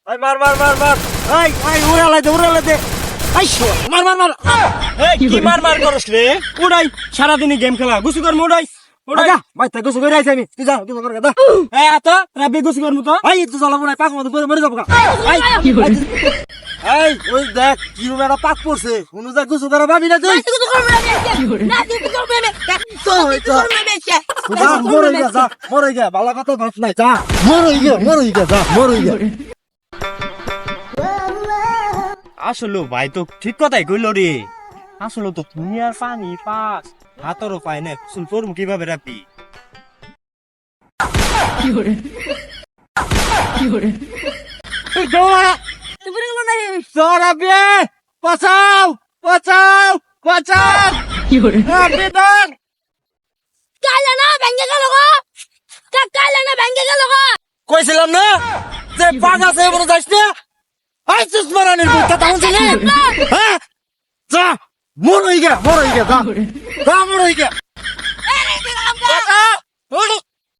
এই মার মার মার মার এই উড়ালে দে এই শো মার মার মার এই কি মার মার করছ রে উড়াই সারা দিন গেম খেলা গুছু কর উড়াই উড়াই ভাই তা গুছু করে আইছি আমি তুই যা গুছু কর দা এই আত রাবি গুছু কর মুতো এই তুই চলা বনাই পাক মত মরে যাব কা এই ওই দেখ কি রুমেটা পাক পড়ছে কোন যা গুছু করে ভাবি না তুই গুছু করব না তুই করবে না তো হইতো যা মরে গিয়া ভালো কথা ভাব নাই যা মরে গিয়া যা মরে গিয়া আসলে ভাই তো ঠিক কথাই কইল রে আসলে তো তুমি আর পানি পাস হাতেরও পাই না কুসুল করবো কিভাবে রাখবি বাঁচাও বাঁচাও বাঁচাও কাইলা না ভেঙে গেল গো কাইলা না ভেঙে গেল গো কইছিলাম না যে পাক আছে বড় যাইস না আই সুস্মরণের বুঝতে তাহলে ছিলে হ্যাঁ যা মরই গা যা মরই গা